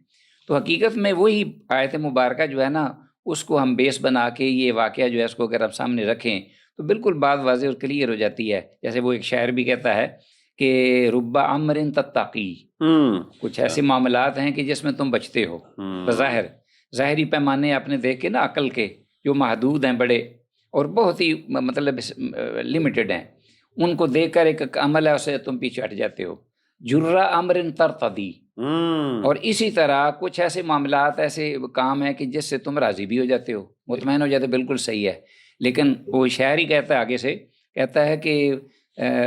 تو حقیقت میں وہی آیت مبارکہ جو ہے نا اس کو ہم بیس بنا کے یہ واقعہ جو ہے اس کو اگر ہم سامنے رکھیں تو بالکل بات واضح اور کلیئر ہو جاتی ہے. جیسے وہ ایک شاعر بھی کہتا ہے کہ رب امر تتقی، کچھ ایسے معاملات ہیں کہ جس میں تم بچتے ہو بظاہر، ظاہری پیمانے اپنے دیکھ کے نا عقل کے جو محدود ہیں بڑے اور بہت ہی مطلب لمیٹڈ ہیں، ان کو دیکھ کر ایک عمل ہے اسے تم پیچھے ہٹ جاتے ہو. جرہ امر ترتدی. اور اسی طرح کچھ ایسے معاملات، ایسے کام ہیں کہ جس سے تم راضی بھی ہو جاتے ہو، مطمئن ہو جاتے، بالکل صحیح ہے. لیکن وہ شاعر ہی کہتا ہے آگے سے، کہتا ہے کہ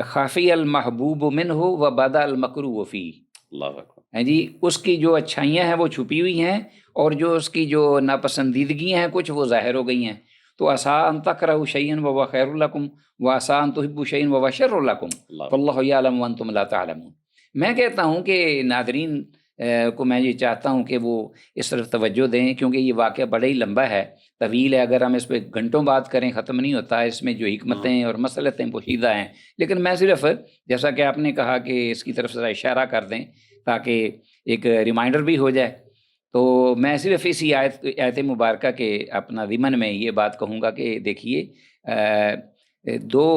خافی المحبوب منہ و بدا المکروہ فی. جی اس کی جو اچھائیاں ہیں وہ چھپی ہوئی ہیں اور جو اس کی جو ناپسندیدگیاں ہیں کچھ وہ ظاہر ہو گئی ہیں. تو عسیٰ ان تکرہوا شیئا وہو خیر لکم وعسیٰ ان تحبوا شیئا وہو شر لکم واللہ یعلم وانتم لا تعلمون. میں کہتا ہوں کہ ناظرین کو میں یہ چاہتا ہوں کہ وہ اس طرف توجہ دیں، کیونکہ یہ واقعہ بڑا ہی لمبا ہے، طویل ہے. اگر ہم اس پہ گھنٹوں بات کریں ختم نہیں ہوتا. اس میں جو حکمتیں اور مصلحتیں پوشیدہ ہیں. لیکن میں صرف جیسا کہ آپ نے کہا کہ اس کی طرف ذرا اشارہ کر دیں تاکہ ایک ریمائنڈر بھی ہو جائے. تو میں صرف اسی آیت مبارکہ کے اپنا ضمن میں یہ بات کہوں گا کہ دیکھیے دو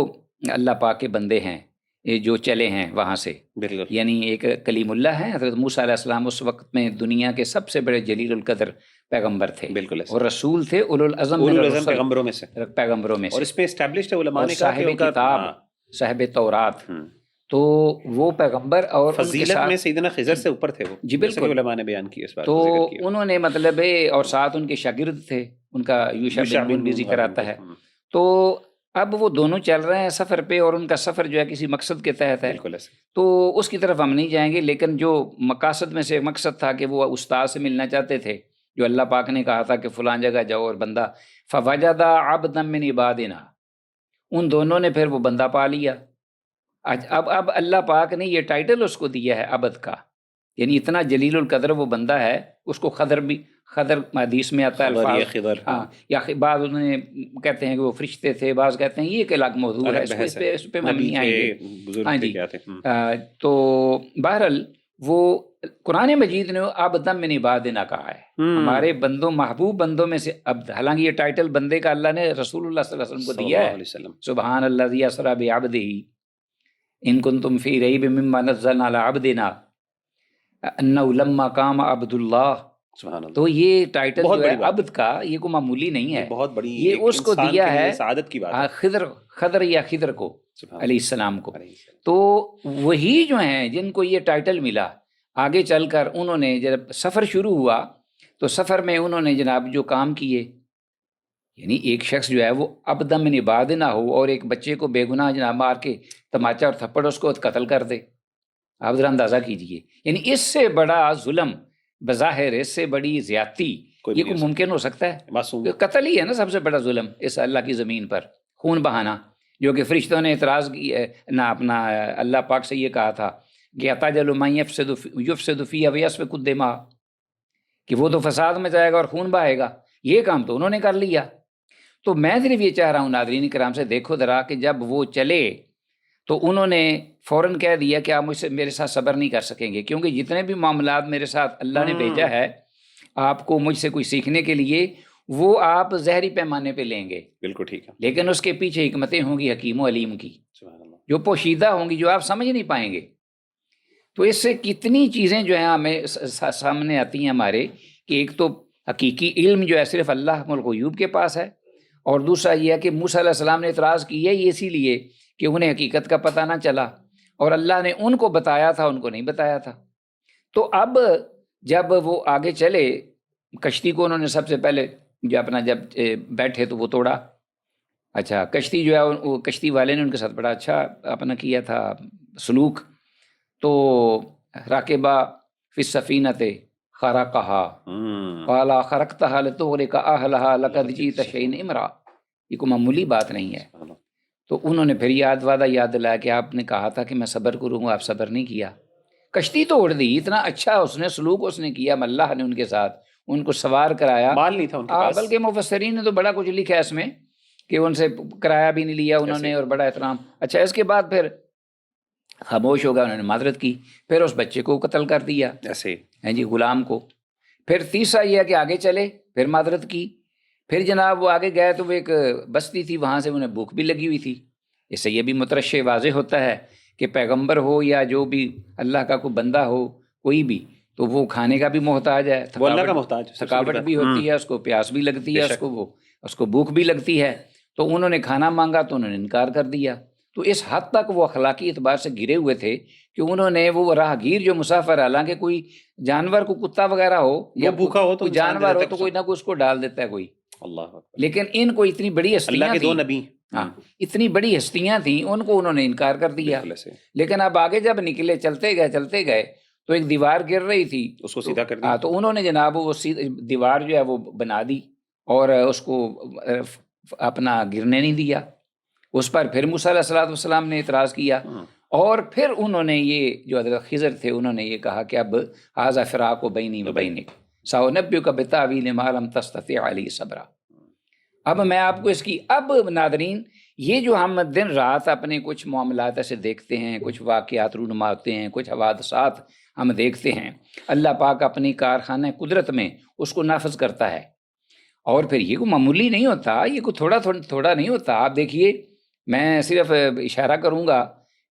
اللہ پاک کے بندے ہیں جو چلے ہیں وہاں سے، یعنی ایک کلیم اللہ ہے، حضرت موسیٰ علیہ السلام اس وقت میں دنیا کے سب سے بڑے جلیل القدر پیغمبر تھے، بالکل، اور رسول تھے اولو العزم پیغمبروں میں سے. اور اس پہ اسٹیبلشڈ ہے علماء نے کہا کہ صاحب کتاب، صاحب تورات، تو وہ پیغمبر اور فضیلت میں سیدنا خضر سے اوپر تھے وہ. جی بالکل، علماء نے بیان کیا اس بات. تو انہوں نے مطلب اور ساتھ ان کے شاگرد تھے، ان کا یوشع بن نون بھی ذکر آتا ہے. تو اب وہ دونوں چل رہے ہیں سفر پہ اور ان کا سفر جو ہے کسی مقصد کے تحت ہے. تو اس کی طرف ہم نہیں جائیں گے، لیکن جو مقاصد میں سے ایک مقصد تھا کہ وہ استاد سے ملنا چاہتے تھے، جو اللہ پاک نے کہا تھا کہ فلاں جگہ جاؤ اور بندہ فوجد عبدا من عبادنا، ان دونوں نے پھر وہ بندہ پا لیا. اب اللہ پاک نے یہ ٹائٹل اس کو دیا ہے عبد کا، یعنی اتنا جلیل القدر وہ بندہ ہے. اس کو خضر حدیث میں آتا ہے الفاظ، یا بعض انہوں نے کہتے ہیں کہ وہ فرشتے تھے، بعض کہتے ہیں یہ ایک الگ موضوع ہے، اس پہ ہم نہیں آئیں گے. ہاں جی. تو بہرحال وہ قرآن مجید نے عبدا من عبادنا کہا ہے، ہمارے بندوں، محبوب بندوں میں سے عبد. حالانکہ یہ ٹائٹل بندے کا اللہ نے رسول اللہ صلی اللہ علیہ وسلم کو دیا ہے. سبحان الذی اسری بعبدہ ان کنتم فی ریب مما نزلنا علی عبدنا انہ لما قام عبد اللہ. تو یہ ٹائٹل جو ہے عبد کا یہ کوئی معمولی نہیں ہے، بہت بڑی، یہ اس کو دیا ہے سعادت کی بات. خضر یا خضر کو علیہ السلام کو. تو وہی جو ہیں جن کو یہ ٹائٹل ملا، آگے چل کر انہوں نے جب سفر شروع ہوا تو سفر میں انہوں نے جناب جو کام کیے، یعنی ایک شخص جو ہے وہ ابدم من عباد نہ ہو اور ایک بچے کو بے گناہ جناب مار کے تماچا اور تھپڑ اس کو قتل کر دے. آپ ذرا اندازہ کیجئے، یعنی اس سے بڑا ظلم بظاہر، اس سے بڑی زیادتی یہ کوئی ممکن ہو سکتا ہے؟ قتل ہی ہے نا سب سے بڑا ظلم اس اللہ کی زمین پر، خون بہانا، جو کہ فرشتوں نے اعتراض کی نہ اپنا اللہ پاک سے یہ کہا تھا کہ اتجعل من یفسد فیہا ویسفک الدماء، کہ وہ تو فساد میں جائے گا اور خون بہائے گا. یہ کام تو انہوں نے کر لیا. تو میں صرف یہ چاہ رہا ہوں ناظرین کرام سے دیکھو ذرا کہ جب وہ چلے تو انہوں نے فوراً کہہ دیا کہ آپ مجھ سے میرے ساتھ صبر نہیں کر سکیں گے، کیونکہ جتنے بھی معاملات میرے ساتھ اللہ نے بھیجا ہے آپ کو مجھ سے کوئی سیکھنے کے لیے، وہ آپ ظاہری پیمانے پہ لیں گے. بالکل ٹھیک ہے. لیکن اس کے پیچھے حکمتیں ہوں گی حکیم و علیم کی، جو پوشیدہ ہوں گی، جو آپ سمجھ نہیں پائیں گے. تو اس سے کتنی چیزیں جو ہیں ہمیں سامنے آتی ہیں ہمارے، کہ ایک تو حقیقی علم جو ہے صرف اللہ الغیوب کے پاس ہے، اور دوسرا یہ ہے کہ موسیٰ علیہ السلام نے اعتراض کیا یہ اسی لیے کہ انہیں حقیقت کا پتہ نہ چلا، اور اللہ نے ان کو بتایا تھا، ان کو نہیں بتایا تھا. تو اب جب وہ آگے چلے، کشتی کو انہوں نے سب سے پہلے جو اپنا جب بیٹھے تو وہ توڑا. اچھا، کشتی جو ہے وہ کشتی والے نے ان کے ساتھ بڑا اچھا اپنا کیا تھا سلوک. تو راکبہ فی السفینۃ خرقها قال خرقتها لتغرق اہلها لقد جئت شیئا امرا. یہ کوئی معمولی بات نہیں ہے. تو انہوں نے پھر وعدہ یاد دلایا کہ آپ نے کہا تھا کہ میں صبر کروں گا، آپ صبر نہیں کیا، کشتی توڑ دی. اتنا اچھا اس نے سلوک اس نے کیا، اللہ نے ان کے ساتھ ان کو سوار کرایا. مال نہیں تھا ان کے پاس، بلکہ مفسرین نے تو بڑا کچھ لکھا ہے اس میں کہ ان سے کرایہ بھی نہیں لیا انہوں نے، اور بڑا احترام. اچھا، اس کے بعد پھر خاموش ہو گیا، انہوں نے معذرت کی، پھر اس بچے کو قتل کر دیا ایسے جی، غلام کو. پھر تیسرا یہ ہے کہ آگے چلے، پھر معذرت کی، پھر جناب وہ آگے گئے تو وہ ایک بستی تھی، وہاں سے انہیں بھوک بھی لگی ہوئی تھی. اس سے یہ بھی مترشح واضح ہوتا ہے کہ پیغمبر ہو یا جو بھی اللہ کا کوئی بندہ ہو کوئی بھی، تو وہ کھانے کا بھی محتاج ہے، وہ اللہ کا محتاج، تھکاوٹ بھی ہوتی ہے، اس کو پیاس بھی لگتی ہے، اس کو بھوک بھی لگتی ہے. تو انہوں نے کھانا مانگا تو انہوں نے انکار کر دیا. تو اس حد تک وہ اخلاقی اعتبار سے گرے ہوئے تھے کہ انہوں نے وہ راہگیر جو مسافر، حالانکہ کوئی جانور کو کتا وغیرہ ہو یا بھوکا ہو تو جانور ہو تو کوئی نہ کوئی اس کو ڈال دیتا ہے کوئی. اللہ، لیکن ان کو اتنی بڑی ہستیاں اللہ کے دو نبی، ہاں اتنی بڑی ہستیاں تھیں، ان کو انہوں نے انکار کر دیا. لیکن اب آگے جب نکلے، چلتے گئے تو ایک دیوار گر رہی تھی، اس کو سیدھا کر دیا. تو انہوں نے جناب وہ دیوار جو ہے وہ بنا دی اور اس کو اپنا گرنے نہیں دیا. اس پر پھر موسیٰ علیہ السلام نے اعتراض کیا، اور پھر انہوں نے یہ جو حضرت خضر تھے انہوں نے یہ کہا کہ اب ھذا فراق بینی و بینک سأنبئک بتأویل ما لم تستطع علیہ صبرا. اب میں آپ کو اس کی، اب ناظرین یہ جو ہم دن رات اپنے کچھ معاملات ایسے دیکھتے ہیں، کچھ واقعات رونما ہوتے ہیں، کچھ حوادثات ہم دیکھتے ہیں، اللہ پاک اپنی کارخانہ قدرت میں اس کو نافذ کرتا ہے. اور پھر یہ کوئی معمولی نہیں ہوتا، یہ کوئی تھوڑا نہیں ہوتا. آپ دیکھیے، میں صرف اشارہ کروں گا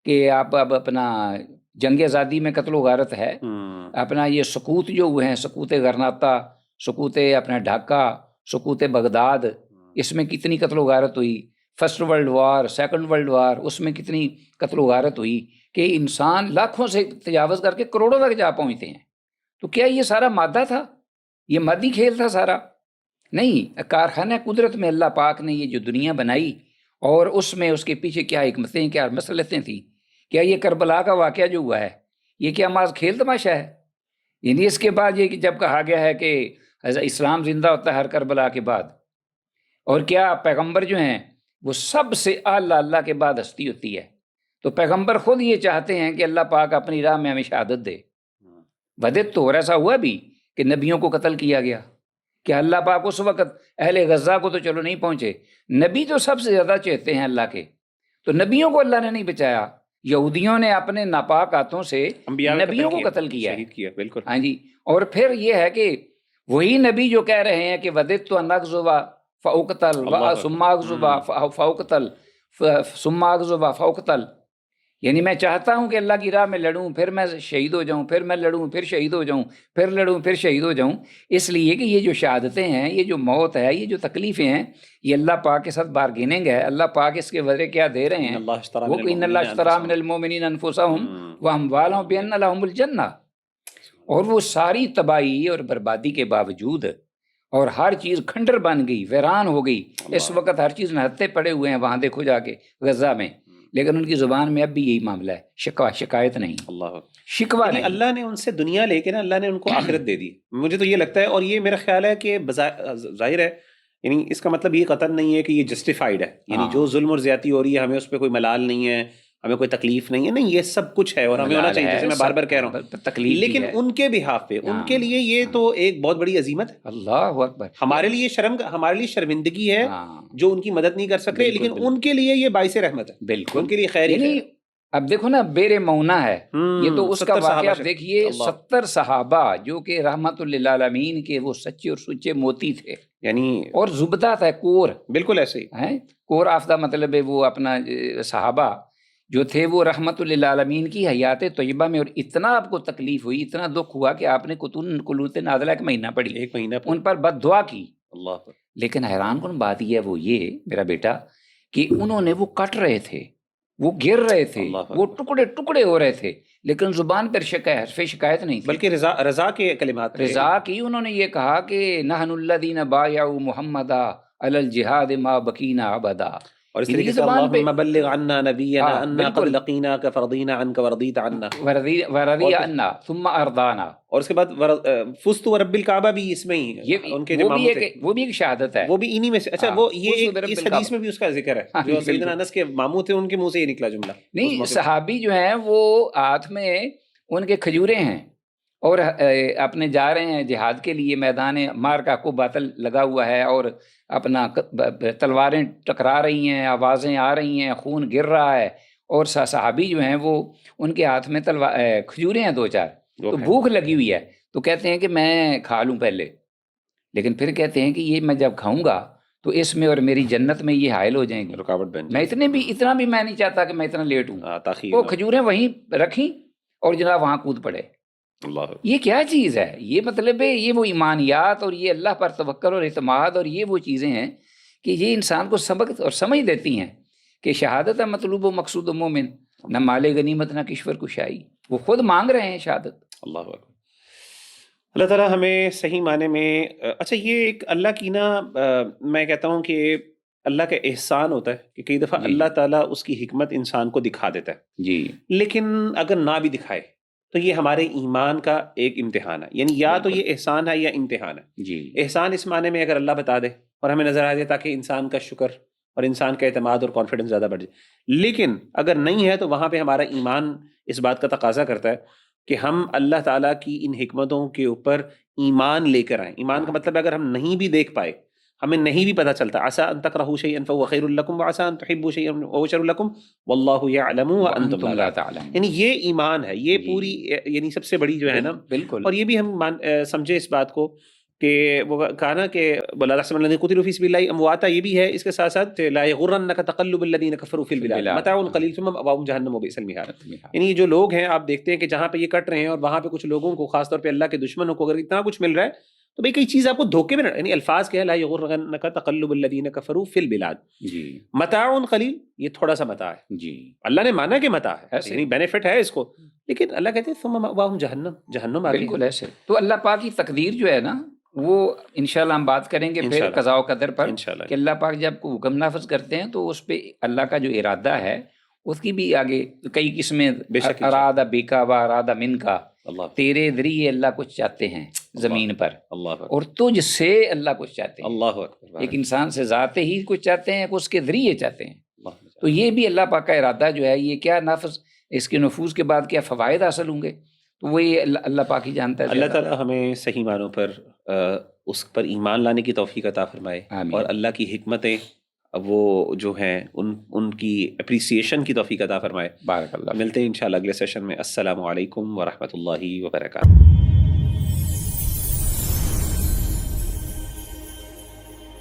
کہ آپ اب اپنا جنگ آزادی میں قتل و غارت ہے، اپنا یہ سقوط جو ہوئے ہیں، سقوط غرناطہ، سقوط اپنا ڈھاکہ، سقوط بغداد، اس میں کتنی قتل و غارت ہوئی. First world war, second world war, اس میں کتنی قتل و غارت ہوئی کہ انسان لاکھوں سے تجاوز کر کے کروڑوں تک جا پہنچتے ہیں. تو کیا یہ سارا مادہ تھا؟ یہ مادی کھیل تھا سارا؟ نہیں. کارخانہ قدرت میں اللہ پاک نے یہ جو دنیا بنائی، اور اس میں اس کے پیچھے کیا حکمتیں، کیا مصلحتیں تھیں. کیا یہ کربلا کا واقعہ جو ہوا ہے یہ کیا محض کھیل تماشا ہے؟ یعنی اس کے بعد یہ کہ جب کہا گیا ہے کہ اسلام زندہ ہوتا ہے ہر کربلا کے بعد، اور کیا پیغمبر جو ہیں وہ سب سے اعلیٰ اللہ کے بعد ہستی ہوتی ہے، تو پیغمبر خود یہ چاہتے ہیں کہ اللہ پاک اپنی راہ میں ہمیں شہادت دے. ودت تو، اور ایسا ہوا بھی کہ نبیوں کو قتل کیا گیا، کہ اللہ پاک اس وقت اہل غزہ کو تو چلو نہیں پہنچے، نبی تو سب سے زیادہ چہتے ہیں اللہ کے، تو نبیوں کو اللہ نے نہیں بچایا. یہودیوں نے اپنے ناپاک ہاتھوں سے نبیوں کو قتل کیا ہے. بالکل. ہاں جی. اور پھر یہ ہے کہ وہی نبی جو کہہ رہے ہیں کہ ودت تو نغزوا فاقتل ثم اغزوا فاقتل ثم اغزوا فاقتل، یعنی میں چاہتا ہوں کہ اللہ کی راہ میں لڑوں، پھر میں شہید ہو جاؤں، پھر میں لڑوں، پھر شہید ہو جاؤں، پھر لڑوں، پھر شہید ہو جاؤں، اس لیے کہ یہ جو شہادتیں ہیں، یہ جو موت ہے، یہ جو تکلیفیں ہیں، یہ اللہ پاک کے ساتھ بارگیننگ ہے۔ اللہ پاک اس کے بدلے کیا دے رہے ہیں؟ وہ کہ ان اللہ اشترى من المؤمنین انفسهم واموالهم بان لهم الجنہ، اور وہ ساری تباہی اور بربادی کے باوجود، اور ہر چیز کھنڈر بن گئی، ویران ہو گئی، اس وقت ہر چیز نہتے پڑے ہوئے ہیں، وہاں دیکھو جا کے غزہ میں، لیکن ان کی زبان میں اب بھی یہی معاملہ ہے، شکایت نہیں، اللہ شکوہ یعنی نہیں۔ اللہ نے ان سے دنیا لے کے نا اللہ نے ان کو آخرت دے دی، مجھے تو یہ لگتا ہے، اور یہ میرا خیال ہے کہ ظاہر ہے، یعنی اس کا مطلب یہ قطعاً نہیں ہے کہ یہ جسٹیفائڈ ہے، یعنی جو ظلم اور زیادتی ہو رہی ہے ہمیں اس پہ کوئی ملال نہیں ہے، ہمیں کوئی تکلیف نہیں ہے، نہیں، یہ سب کچھ ہے اور ہمیں ہونا چاہیے، جیسے میں بار بار کہہ رہا ہوں، تکلیف، لیکن ان کے بہاف پہ، ان کے لیے یہ تو ایک بہت بڑی عظیمت ہے، اللہ اکبر، ہمارے لیے ہمارے لیے شرمندگی ہے جو ان کی مدد نہیں کر سک رہے، لیکن ان کے لیے یہ باعث رحمت ہے، بالکل ان کے لیے خیر ہی خیر ہے۔ اب دیکھو نا، بیر مونا ہے یہ تو، اس کا واقعہ آپ دیکھیے، 70 صحابہ جو کہ رحمت للعالمین کے وہ سچے اور سچے موتی تھے، یعنی اور زبدہ تھا، کور، بالکل ایسے ہی کور آفتہ، مطلب ہے وہ اپنا صحابہ جو تھے وہ رحمت للعالمین کی حیات طیبہ میں، اور اتنا آپ کو تکلیف ہوئی، اتنا دکھ ہوا کہ آپ نے قنوت نازلہ ایک مہینہ پڑھی، ایک مہینہ ان پر بد دعا کی۔ اللہ، لیکن حیران کن بات یہ ہے، وہ یہ میرا بیٹا کہ انہوں نے، وہ کٹ رہے تھے، وہ گر رہے تھے، وہ ٹکڑے ٹکڑے ہو رہے تھے، لیکن زبان پر شکایت نہیں تھی، بلکہ رضا کے کلمات تھے، رضا کی۔ انہوں نے یہ کہا کہ نحن الذین بایعوا محمدا علی الجہاد ما بقینا ابدا، اور اس طریقے سے اللہم بلغ عنا نبینا انا قد لقیناک فرضینا عنک ورضیت عنا، ورضی عنا ثم ارضانا، اور اس کے بعد فزت ورب الکعبہ بھی اس میں ہی ان کے جو ماموں تھے، وہ بھی ایک شہادت ہے، وہ بھی انہی میں سے۔ اچھا، وہ یہ اس حدیث میں بھی اس کا ذکر ہے، جو سیدنا انس کے ماموں تھے ان کے منہ سے یہ نکلا جملہ۔ نہیں، صحابی جو ہیں وہ ہاتھ میں ان کے کھجورے ہیں، اور اپنے جا رہے ہیں جہاد کے لیے، میدان معرکہ کو باطل لگا ہوا ہے، اور اپنا تلواریں ٹکرا رہی ہیں، آوازیں آ رہی ہیں، خون گر رہا ہے، اور صحابی جو ہیں وہ ان کے ہاتھ میں کھجورے ہیں 2-4، تو بھوک لگی ہوئی ہے، تو کہتے ہیں کہ میں کھا لوں پہلے، لیکن پھر کہتے ہیں کہ یہ میں جب کھاؤں گا تو اس میں اور میری جنت میں یہ حائل ہو جائیں گے، رکاوٹ بن میں اتنا بھی میں نہیں چاہتا کہ میں اتنا لیٹ ہوں، وہ کھجوریں وہیں رکھیں اور جناب وہاں کود پڑے۔ یہ کیا چیز ہے؟ یہ مطلب ہے یہ وہ ایمانیات اور یہ اللہ پر توکل اور اعتماد، اور یہ وہ چیزیں ہیں کہ یہ انسان کو سبق اور سمجھ دیتی ہیں کہ شہادت ہے مطلوب و مقصود و مومن، نہ مال غنیمت نہ کشور کشائی، وہ خود مانگ رہے ہیں شہادت۔ اللہ اکبر، اللہ تعالیٰ ہمیں صحیح معنی میں، اچھا یہ ایک اللہ کی نا، میں کہتا ہوں کہ اللہ کا احسان ہوتا ہے کہ کئی دفعہ اللہ تعالیٰ اس کی حکمت انسان کو دکھا دیتا ہے، جی، لیکن اگر نہ بھی دکھائے تو یہ ہمارے ایمان کا ایک امتحان ہے، یعنی یا تو یہ احسان ہے یا امتحان ہے۔ جی، احسان اس معنی میں اگر اللہ بتا دے اور ہمیں نظر آ جائے تاکہ انسان کا شکر اور انسان کا اعتماد اور کانفیڈنس زیادہ بڑھ جائے، لیکن اگر نہیں ہے تو وہاں پہ ہمارا ایمان اس بات کا تقاضا کرتا ہے کہ ہم اللہ تعالیٰ کی ان حکمتوں کے اوپر ایمان لے کر آئیں۔ ایمان کا مطلب ہے اگر ہم نہیں بھی دیکھ پائے، ہمیں نہیں بھی پتہ چلتا، عسیٰ ان تکرہوا شیئا فہو خیر لکم وعسیٰ ان تحبوا شیئا وہو شر لکم واللہ یعلم وانتم لا تعلمون، یعنی یہ ایمان ہے، یہ پوری یعنی سب سے بڑی جو ہے نا، بالکل، اور یہ بھی ہم سمجھے اس بات کو کہ وہ کہا نا کہ وَلَا تَحْسَبَنَّ الَّذِينَ قُتِلُوا فِي سَبِيلِ اللَّهِ أَمْوَاتًا، یہ بھی ہے اس کے ساتھ ساتھ لَا يَغُرَّنَّكَ تَقَلُّبُ الَّذِينَ كَفَرُوا فِي الْبِلَادِ مَتَاعٌ قَلِيلٌ ثُمَّ مَأْوَاهُمْ جَهَنَّمُ وَبِئْسَ الْمِهَادُ، یعنی جو لوگ ہیں آپ دیکھتے ہیں کہ جہاں پہ یہ کٹ رہے ہیں اور وہاں پہ کچھ لوگوں کو، خاص طور پہ اللہ کے دشمنوں کو اگر اتنا کچھ مل رہا ہے تو بھئی کئی چیز آپ کو دھوکے میں، یعنی الفاظ کیا ہے، لا يغرنك تقلب الذين كفروا في البلاد، جی، متاع قلیل، یہ تھوڑا سا متاع ہے، جی، اللہ نے مانا کہ متاع ہے، یعنی بینیفٹ ہے اس کو، لیکن اللہ کہتے ہیں ثم مأواہم جہنم، جہنم آگے، بالکل ایسے۔ تو اللہ پاک کی تقدیر جو ہے نا، وہ انشاءاللہ ہم بات کریں گے پھر قضاء و قدر پر، کہ اللہ پاک جب کو حکم نافذ کرتے ہیں تو اس پہ اللہ کا جو ارادہ ہے اس کی بھی آگے کئی قسمیں، ارادہ بیکا و ارادہ من کا، تیرے ذریعے اللہ کچھ چاہتے ہیں زمین پر، اور تجھ سے اللہ کچھ چاہتے ہیں، اللہ اکبر، ایک انسان سے ذاتے ہی کچھ چاہتے ہیں، اس کے ذریعے چاہتے ہیں، تو یہ بھی اللہ پاک کا ارادہ جو ہے، یہ کیا نافذ، اس کے نفوذ کے بعد کیا فوائد حاصل ہوں گے، تو وہ یہ اللہ پاک ہی جانتا ہے۔ اللہ تعالیٰ ہمیں صحیح معنوں پر اس پر ایمان لانے کی توفیق عطا فرمائے، اور اللہ کی حکمتیں وہ جو ہیں ان کی اپریسیشن کی توفیق عطا فرمائے۔ بارک اللہ۔ ملتے ہیں انشاءاللہ اگلے سیشن میں۔ السلام علیکم ورحمۃ اللہ وبرکاتہ۔